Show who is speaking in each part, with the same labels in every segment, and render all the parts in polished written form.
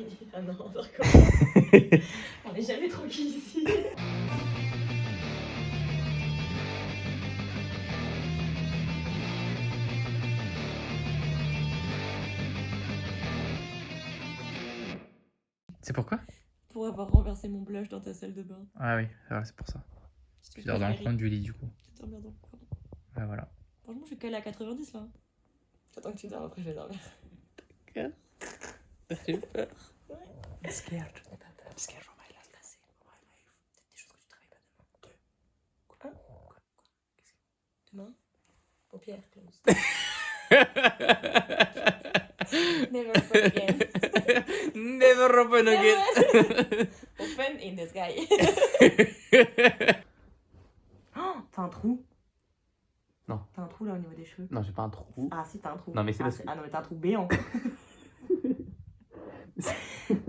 Speaker 1: fini. Ah non, on recommence. On est jamais tranquille ici.
Speaker 2: C'est pourquoi?
Speaker 1: Pour avoir renversé mon blush dans ta salle de bain.
Speaker 2: Ah oui, c'est pour ça.
Speaker 1: Parce que
Speaker 2: Tu dors dans le coin du lit du coup.
Speaker 1: Je vais dormir dans le coin.
Speaker 2: Ouais, voilà.
Speaker 1: Franchement, je suis calée à 90 là. Attends que tu dors, après je vais dormir.
Speaker 2: D'accord. J'ai peur.
Speaker 1: Ouais.
Speaker 2: I'm scared. I'm scared for my life.
Speaker 1: Passer. Peut-être des choses que tu travailles pas demain. Quoi? Qu'est-ce que... Demain? Paupières close. Never open again.
Speaker 2: Never open again.
Speaker 1: Open in the sky. Oh, t'as un trou?
Speaker 2: Non.
Speaker 1: T'as un trou là au niveau des cheveux?
Speaker 2: Non, j'ai pas un trou.
Speaker 1: Ah si, t'as un trou.
Speaker 2: Non, mais c'est parce que...
Speaker 1: Ah non, mais t'as un trou béant.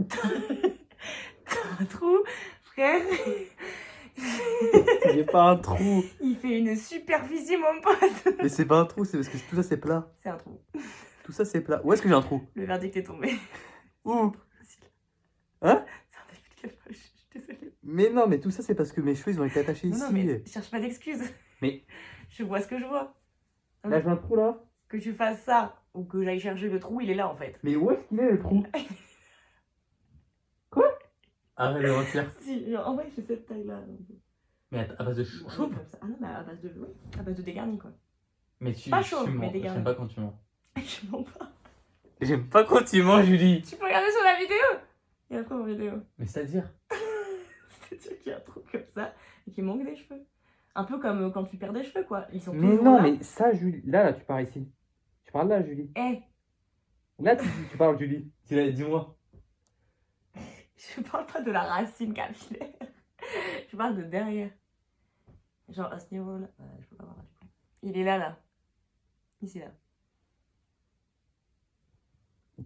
Speaker 1: T'as un trou, frère.
Speaker 2: J'ai pas un trou.
Speaker 1: Il fait une superficie, mon pote.
Speaker 2: Mais c'est pas un trou, c'est parce que tout ça c'est plat.
Speaker 1: C'est un trou.
Speaker 2: Tout ça c'est plat. Où est-ce que j'ai un trou?
Speaker 1: Le verdict est tombé.
Speaker 2: Où? Hein?
Speaker 1: C'est un début de calfage, je suis désolée.
Speaker 2: Mais non, mais tout ça c'est parce que mes cheveux ils ont été attachés ici.
Speaker 1: Non, mais cherche pas d'excuses.
Speaker 2: Mais...
Speaker 1: Je vois ce que je vois.
Speaker 2: Là j'ai un trou là.
Speaker 1: Que tu fasses ça ou que j'aille chercher le trou, il est là en fait.
Speaker 2: Mais où est-ce qu'il est le trou? Quoi? Arrête de mentir.
Speaker 1: Si, en vrai, c'est cette taille-là.
Speaker 2: Mais à base de chauve?
Speaker 1: Ah non, mais à base de... Oui, à base de dégarni, quoi.
Speaker 2: Mais tu...
Speaker 1: Pas chauve,
Speaker 2: tu
Speaker 1: mais
Speaker 2: mens.
Speaker 1: dégarni.
Speaker 2: J'aime pas quand tu mens.
Speaker 1: Je mens pas.
Speaker 2: J'aime pas quand tu mens, Julie.
Speaker 1: Tu peux regarder sur la vidéo. Il y a quoi en vidéo?
Speaker 2: Mais c'est-à-dire?
Speaker 1: C'est-à-dire qu'il y a un trou comme ça et qu'il manque des cheveux. Un peu comme quand tu perds des cheveux, quoi. Ils sont
Speaker 2: Mais
Speaker 1: toujours
Speaker 2: non,
Speaker 1: là.
Speaker 2: mais ça, Julie. Là, tu parles ici. Tu parles là, Julie.
Speaker 1: Eh,
Speaker 2: Là, tu parles, Julie. Dis-moi.
Speaker 1: je parle pas de la racine capillaire. Je parle de derrière. Genre à ce niveau-là. Je peux pas voir du coup. Il est là, là. Ici, là.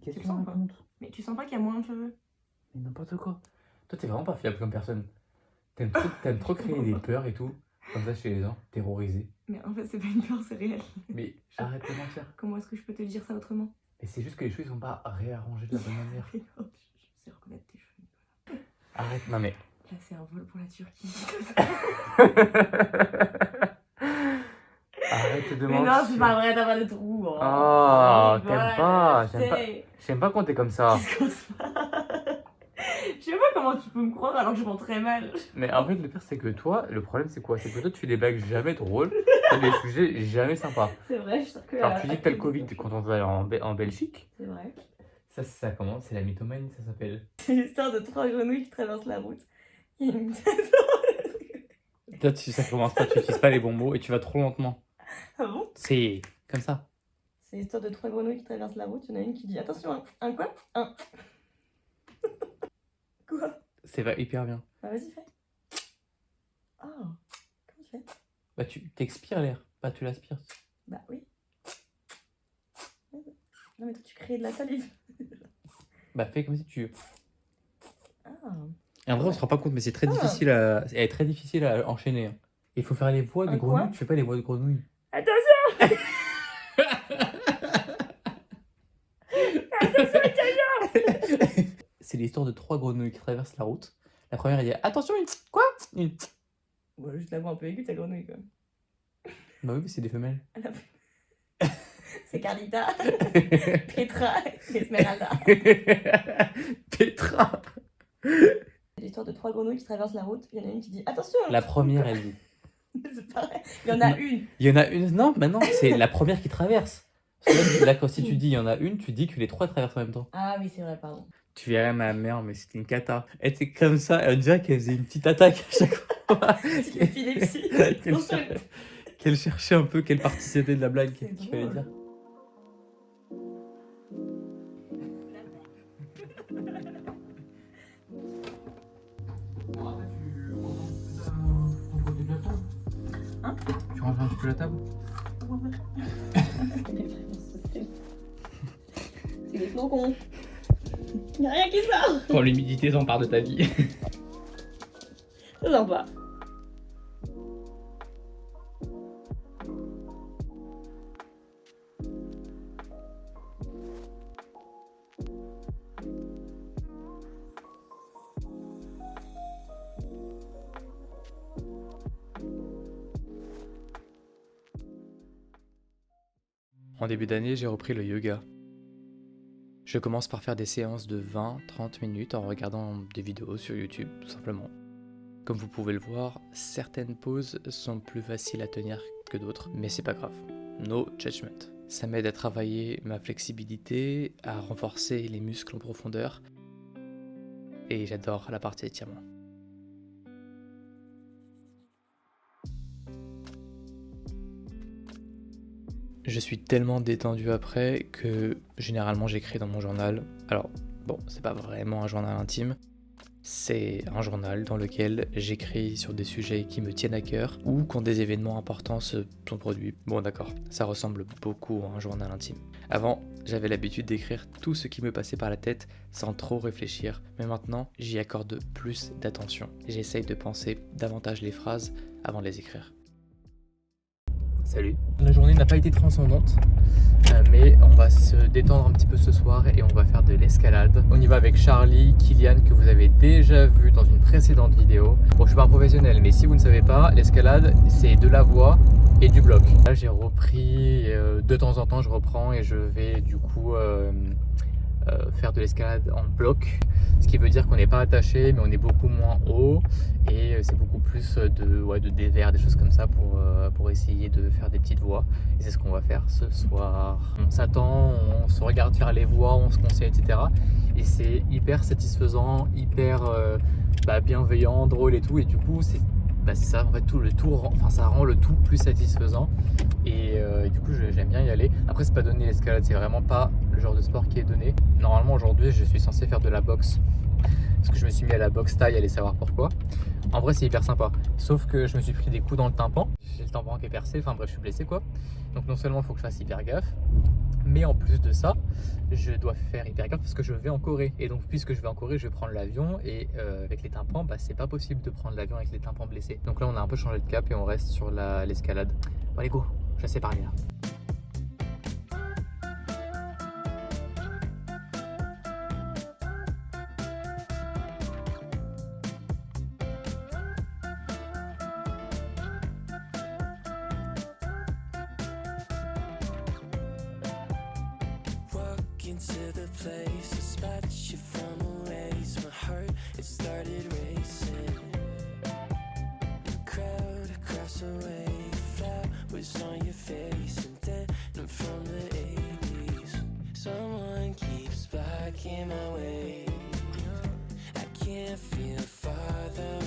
Speaker 2: Qu'est-ce
Speaker 1: Tu
Speaker 2: que
Speaker 1: le
Speaker 2: tu
Speaker 1: sens,
Speaker 2: racontes?
Speaker 1: Mais tu sens pas qu'il y a moins de cheveux?
Speaker 2: Mais n'importe quoi. Toi, t'es vraiment pas fiable comme personne. T'aimes trop créer des peurs et tout. Comme ça chez les gens. Terroriser.
Speaker 1: Mais en fait, c'est pas une peur, c'est réel.
Speaker 2: Mais arrête de mentir.
Speaker 1: Comment est-ce que je peux te dire ça autrement?
Speaker 2: Mais c'est juste que les cheveux, ils sont pas réarrangés de la bonne manière.
Speaker 1: Je sais reconnaître tes cheveux.
Speaker 2: Arrête, non mais...
Speaker 1: Là, c'est un vol pour la Turquie.
Speaker 2: Arrête de
Speaker 1: Mais
Speaker 2: mentir.
Speaker 1: non, c'est pas vrai, t'as pas de trou.
Speaker 2: Oh,
Speaker 1: rigole,
Speaker 2: t'aimes pas.
Speaker 1: c'est-
Speaker 2: J'aime pas quand t'es comme ça.
Speaker 1: Qu'est-ce qu'on se passe? Je sais pas comment tu peux me croire alors que je mens très mal.
Speaker 2: Mais en fait, le pire, c'est que toi, le problème, c'est quoi? C'est que toi, tu fais des blagues jamais drôles et des sujets jamais sympas.
Speaker 1: C'est vrai, je sens que...
Speaker 2: Genre, tu dis que t'as le Covid quand on va en Belgique.
Speaker 1: C'est vrai.
Speaker 2: Ça comment? C'est la mythomanie, ça s'appelle.
Speaker 1: C'est l'histoire de 3 grenouilles qui traversent la route. Il y a une...
Speaker 2: Toi, ça commence pas, tu utilises pas les bons mots et tu vas trop lentement.
Speaker 1: Ah bon?
Speaker 2: C'est comme ça.
Speaker 1: C'est l'histoire de 3 grenouilles qui traversent la route. Il y en a une qui dit attention, un quoi? Un. Quoi?
Speaker 2: C'est va hyper bien.
Speaker 1: Bah vas-y, fais. Oh, comment tu fais?
Speaker 2: Bah, tu t'expires l'air, pas tu l'aspires.
Speaker 1: Bah oui. Non mais toi tu crées de la salive.
Speaker 2: Bah, fais comme si tu...
Speaker 1: Ah.
Speaker 2: Et en vrai, on se rend pas compte, mais c'est très difficile à... Elle est très difficile à enchaîner. Hein. Il faut faire les voix de
Speaker 1: Un
Speaker 2: grenouille.
Speaker 1: quoi?
Speaker 2: Tu fais pas les voix de grenouille.
Speaker 1: Attention!
Speaker 2: C'est l'histoire de 3 grenouilles qui traversent la route. La première, elle dit attention, une... Quoi? Une...
Speaker 1: Ouais, juste la voix un peu aiguë ta grenouille quand même.
Speaker 2: Bah oui, mais c'est des femelles.
Speaker 1: C'est Carlita, Petra et Esmeralda.
Speaker 2: Petra.
Speaker 1: C'est l'histoire de 3 grenouilles qui traversent la route. Il y en a une qui dit attention!
Speaker 2: La première, elle dit.
Speaker 1: C'est pareil. Il y en a une.
Speaker 2: Il y en a une. Non, bah non, c'est la première qui traverse. Parce que là, quand si tu dis il y en a une, tu dis que les 3 traversent en même temps.
Speaker 1: Ah oui, c'est vrai, pardon.
Speaker 2: Tu verrais ma mère, mais c'était une cata. Elle était comme ça, elle dirait qu'elle faisait une petite attaque à chaque fois.
Speaker 1: Petite épilepsie.
Speaker 2: Qu'elle cherchait un peu quelle partie c'était de la blague
Speaker 1: C'est
Speaker 2: qu'il fallait
Speaker 1: drôle.
Speaker 2: dire.
Speaker 1: Hein?
Speaker 2: Tu ranges un petit peu la table?
Speaker 1: C'est des flocons. Y'a rien qui sort.
Speaker 2: Quand l'humidité s'empare de ta vie.
Speaker 1: C'est sympa.
Speaker 3: En début d'année, j'ai repris le yoga. Je commence par faire des séances de 20-30 minutes en regardant des vidéos sur YouTube, tout simplement. Comme vous pouvez le voir, certaines poses sont plus faciles à tenir que d'autres, mais c'est pas grave. No judgment. Ça m'aide à travailler ma flexibilité, à renforcer les muscles en profondeur, et j'adore la partie étirement. Je suis tellement détendu après que généralement j'écris dans mon journal. Alors bon, c'est pas vraiment un journal intime, c'est un journal dans lequel j'écris sur des sujets qui me tiennent à cœur ou quand des événements importants sont produits. Bon d'accord, ça ressemble beaucoup à un journal intime. Avant, j'avais l'habitude d'écrire tout ce qui me passait par la tête sans trop réfléchir, mais maintenant j'y accorde plus d'attention. J'essaye de penser davantage les phrases avant de les écrire. Salut. La journée n'a pas été transcendante, mais on va se détendre un petit peu ce soir et on va faire de l'escalade. On y va avec Charlie, Kylian, que vous avez déjà vu dans une précédente vidéo. Bon, je suis pas un professionnel, mais si vous ne savez pas, l'escalade, c'est de la voie et du bloc. Là, j'ai repris, de temps en temps, je reprends et je vais du coup faire de l'escalade en bloc, ce qui veut dire qu'on n'est pas attaché mais on est beaucoup moins haut et c'est beaucoup plus de dévers, des choses comme ça pour essayer de faire des petites voies, et c'est ce qu'on va faire ce soir. On s'attend, on se regarde faire les voies, on se conseille, etc. Et c'est hyper satisfaisant, hyper bienveillant, drôle et tout, et du coup c'est ça en fait, ça rend le tout plus satisfaisant, et du coup j'aime bien y aller. Après, c'est pas donné l'escalade, c'est vraiment pas le genre de sport qui est donné. Normalement aujourd'hui je suis censé faire de la boxe, parce que je me suis mis à la boxe taille, allez savoir pourquoi. En vrai c'est hyper sympa, sauf que je me suis pris des coups dans le tympan, j'ai le tympan qui est percé, enfin bref je suis blessé quoi. Donc non seulement il faut que je fasse hyper gaffe, mais en plus de ça, je dois faire hyper gaffe parce que je vais en Corée. Et donc, puisque je vais en Corée, je vais prendre l'avion. Et avec les tympans, c'est pas possible de prendre l'avion avec les tympans blessés. Donc là, on a un peu changé de cap et on reste sur l'escalade. Bon, allez, go, je sais parler là.
Speaker 4: Into the place, dispatch you from a ways. My heart, it started racing. The crowd across the way, flowers on your face, and then I'm from the 80s. Someone keeps blocking my way. I can't feel farther